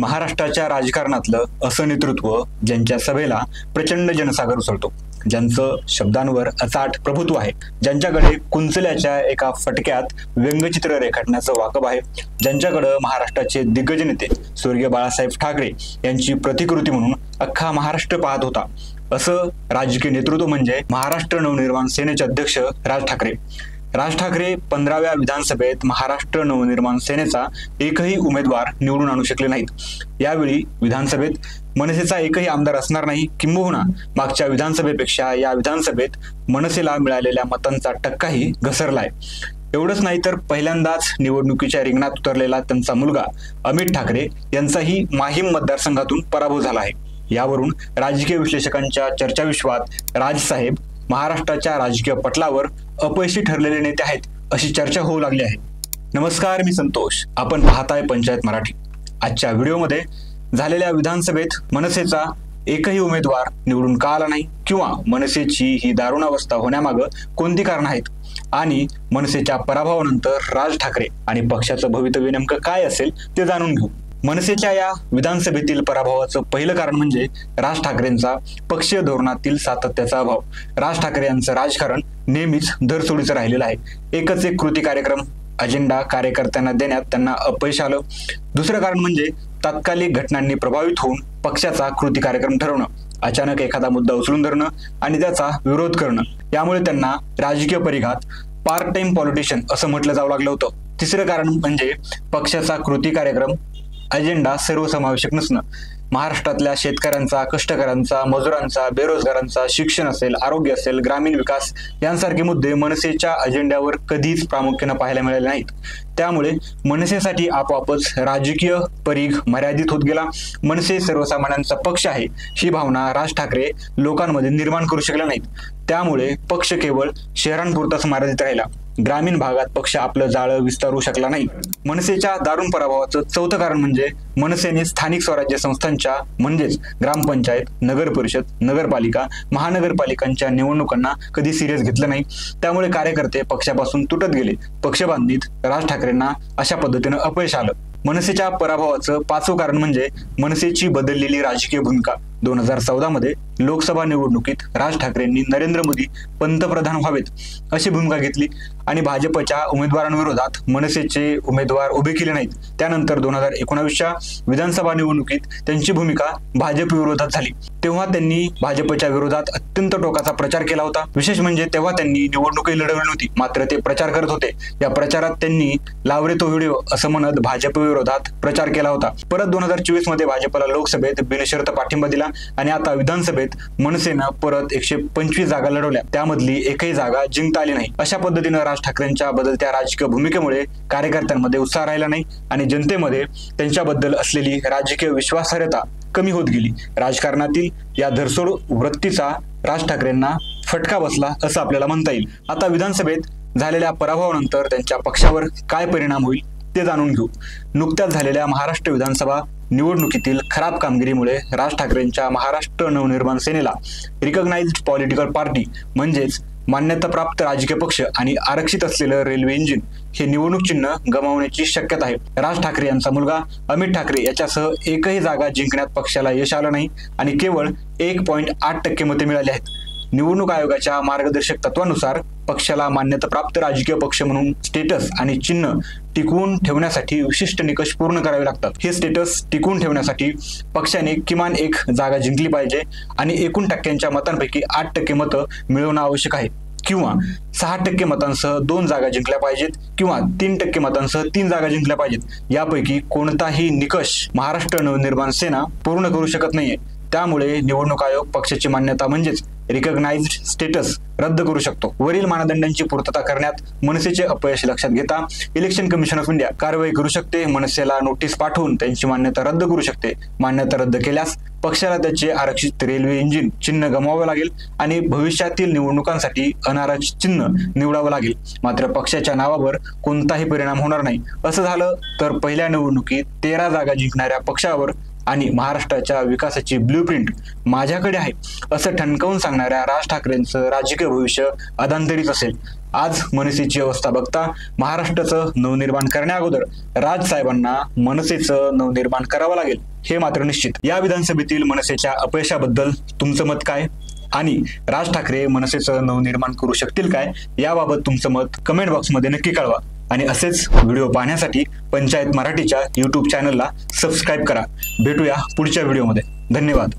महाराष्ट्राच्या राजकारणातलं असं नेतृत्व ज्यांच्या सभेला प्रचंड जनसागर उसळतो, ज्यांचं शब्दांवर अचाट प्रभुत्व आहे, ज्यांच्याकडे कुंचल्याच्या एका फटक्यात व्यंगचित्र रेखाटण्याचं वाकब आहे, ज्यांच्याकडे महाराष्ट्राचे दिग्गज नेते स्वर्गीय बाळासाहेब ठाकरे यांची प्रतिकृती म्हणून अख्खा महाराष्ट्र पाहत होता, असं राजकीय नेतृत्व म्हणजे महाराष्ट्र नवनिर्माण सेनेचे अध्यक्ष राज ठाकरे. राज ठाकरे 15व्या विधानसभेत महाराष्ट्र नवनिर्माण सेनेचा एकही उमेदवार निवडून आणू शकले नाहीत. यावेळी विधानसभेत मनसेचा एकही आमदार असणार नाही, किंबहुना मागच्या विधानसभेपेक्षा या विधानसभेत मनसेला मिळालेल्या मतांचा टक्काही घसरलाय. एवढंच नाही तर पहिल्यांदाच निवडणुकीच्या रिंगणात उतरलेला त्यांचा मुलगा अमित ठाकरे यांचाही माहीम मतदारसंघातून पराभव झाला आहे. यावरून राजकीय विश्लेषकांच्या चर्चाविश्वात राजसाहेब महाराष्ट्राच्या राजकीय पटलावर अपयशी ठरलेले नेते आहेत अशी चर्चा होऊ लागली आहे. नमस्कार, मी संतोष. आपण पाहताय पंचायत मराठी. आजच्या व्हिडिओमध्ये झालेल्या विधानसभेत मनसेचा एकही उमेदवार निवडून का आला नाही, किंवा मनसेची ही दारुणावस्था होण्यामागं कोणती कारणं आहेत, आणि मनसेच्या पराभवानंतर राज ठाकरे आणि पक्षाचं भवितव्य नेमकं काय असेल ते जाणून घेऊ. मनसेच्या या विधानसभेतील पराभवाचं पहिलं कारण म्हणजे राज ठाकरेंचा पक्षीय धोरणातील सातत्याचा अभाव. राज ठाकरे यांचं राजकारण नेहमीच धरसोडीचं राहिलेलं आहे. एकच एक कृती कार्यक्रम अजेंडा कार्यकर्त्यांना देण्यात त्यांना अपयश आलं. दुसरं कारण म्हणजे तात्कालिक घटनांनी प्रभावित होऊन पक्षाचा कृती कार्यक्रम ठरवणं, अचानक एखादा मुद्दा उचलून धरणं आणि त्याचा विरोध करणं. यामुळे त्यांना राजकीय परिघात पार्ट टाइम पॉलिटिशियन असं म्हटलं जाऊ लागलं होतं. तिसरं कारण म्हणजे पक्षाचा कृती कार्यक्रम अजेंडा सर्वसमावेशक नसणं. महाराष्ट्रातल्या शेतकऱ्यांचा, कष्टकऱ्यांचा, मजुरांचा, बेरोजगारांचा, शिक्षण असेल, आरोग्य असेल, ग्रामीण विकास यांसारखे मुद्दे मनसेच्या अजेंड्यावर कधीच प्रामुख्यानं पाहायला मिळाले नाहीत. त्यामुळे मनसेसाठी आपोआपच राजकीय परीघ मर्यादित होत गेला. मनसे सर्वसामान्यांचा पक्ष आहे ही भावना राज ठाकरे लोकांमध्ये निर्माण करू शकले नाहीत. त्यामुळे पक्ष केवळ शहरांपुरताच मर्यादित राहिला. ग्रामीण भागात पक्ष आपलं जाळं विस्तारू शकला नाही. मनसेच्या दारुण पराभवाचं चौथं कारण म्हणजे मनसेने स्थानिक स्वराज्य संस्थांच्या म्हणजेच ग्रामपंचायत, नगर परिषद, नगरपालिका, महानगरपालिकांच्या निवडणुकांना कधी सिरियस घेतलं नाही. त्यामुळे कार्यकर्ते पक्षापासून तुटत गेले. पक्षबांधणीत राज ठाकरेंना अशा पद्धतीनं अपयश आलं. मनसेच्या पराभवाचं पाचवं कारण म्हणजे मनसेची बदललेली राजकीय भूमिका. 2014 मध्ये लोकसभा निवडणुकीत राज ठाकरेंनी नरेंद्र मोदी पंतप्रधान व्हावेत अशी भूमिका घेतली आणि भाजपच्या उमेदवारांविरोधात मनसेचे उमेदवार उभे केले नाहीत. त्यानंतर 2019च्या विधानसभा निवडणुकीत त्यांची भूमिका भाजप विरोधात झाली. तेव्हा त्यांनी भाजपच्या विरोधात अत्यंत टोकाचा प्रचार केला होता. विशेष म्हणजे तेव्हा त्यांनी निवडणुकही लढवली नव्हती, मात्र ते प्रचार करत होते. या प्रचारात त्यांनी लावरे तो व्हिडिओ असं म्हणत भाजप विरोधात प्रचार केला होता. परत 2024 मध्ये भाजपला लोकसभेत बिनशर्त पाठिंबा दिला आणि आता विधानसभेत मनसेनं परत 125 जागा लढवल्या. त्यामधली एकही जागा जिंकता आली नाही. अशा पद्धतीनं राज ठाकरेंच्या बदलत्या राजकीय भूमिकेमुळे कार्यकर्त्यांमध्ये उत्साह राहिला नाही आणि जनतेमध्ये त्यांच्याबद्दल असलेली राजकीय विश्वासार्हता कमी होत गेली. राजकारणातील या धरसोड वृत्तीचा राज ठाकरेंना फटका बसला असं आपल्याला म्हणता येईल. आता विधानसभेत झालेल्या पराभवानंतर त्यांच्या पक्षावर काय परिणाम होईल ते जाणून घेऊ. नुकत्याच झालेल्या महाराष्ट्र विधानसभा निवडणुकीतील खराब कामगिरीमुळे राज ठाकरेंच्या महाराष्ट्र नवनिर्माण सेनेला रिकॉग्नाइज्ड पॉलिटिकल पार्टी म्हणजेच मान्यताप्राप्त राजकीय पक्ष आणि आरक्षित असलेलं रेल्वे इंजिन हे निवडणूक चिन्ह गमावण्याची शक्यता आहे. राज ठाकरे यांचा मुलगा अमित ठाकरे याच्यासह एकही जागा जिंकण्यात पक्षाला यश आलं नाही आणि केवळ 1.8% मते मिळाली आहेत. निवडणूक आयोगाच्या मार्गदर्शक तत्वानुसार पक्षाला मान्यताप्राप्त राजकीय पक्ष म्हणून स्टेटस आणि चिन्ह टिकवून ठेवण्यासाठी विशिष्ट निकष पूर्ण करावे लागतात. हे स्टेटस टिकवून ठेवण्यासाठी पक्षाने किमान एक जागा जिंकली पाहिजे आणि एकूण टक्क्यांच्या मतांपैकी 8% मतं मिळवणं आवश्यक आहे, किंवा 6% मतांसह 2 जागा जिंकल्या पाहिजेत, किंवा 3% मतांसह 3 जागा जिंकल्या पाहिजेत. यापैकी कोणताही निकष महाराष्ट्र नवनिर्माण सेना पूर्ण करू शकत नाहीये. त्यामुळे निवडणूक आयोग पक्षाची मान्यता म्हणजेच रिकॉग्नाइज्ड स्टेटस रद्द करू शकतो. वरील मानदंडांची पूर्तता करण्यात मनसेचे अपयश लक्षात घेता इलेक्शन कमिशन ऑफ इंडिया कारवाई करू शकते. मनसेला नोटीस पाठवून त्यांची मान्यता रद्द करू शकते. मान्यता रद्द केल्यास पक्षाला त्याचे आरक्षित रेल्वे इंजिन चिन्ह गमवावं लागेल आणि भविष्यातील निवडणुकांसाठी अनारक्षित चिन्ह निवडावं लागेल. मात्र पक्षाच्या नावावर कोणताही परिणाम होणार नाही. असं झालं तर पहिल्या निवडणुकीत 13 जागा जिंकणाऱ्या पक्षावर आणि महाराष्ट्राच्या विकासाची ब्ल्यूप्रिंट माझ्याकडे आहे असं ठणकावून सांगणाऱ्या राज ठाकरेंचं राजकीय भविष्य अधांतरीच असेल। आज मनसेची अवस्था बघता महाराष्ट्राचं नवनिर्माण करण्याअगोदर राज साहेबांना मनसेचं नवनिर्माण करावं लागेल हे मात्र निश्चित। या विधानसभेतील मनसेच्या अपयशाबद्दल तुमचं मत काय आणि राज ठाकरे मनसेचं नवनिर्माण करू शकतील काय याबाबत तुमचं मत कमेंट बॉक्समध्ये नक्की कळवा आणि असेच व्हिडिओ पाहण्यासाठी पंचायत मराठीच्या YouTube चॅनलला सबस्क्राईब करा। भेटूया पुढच्या व्हिडिओमध्ये। धन्यवाद।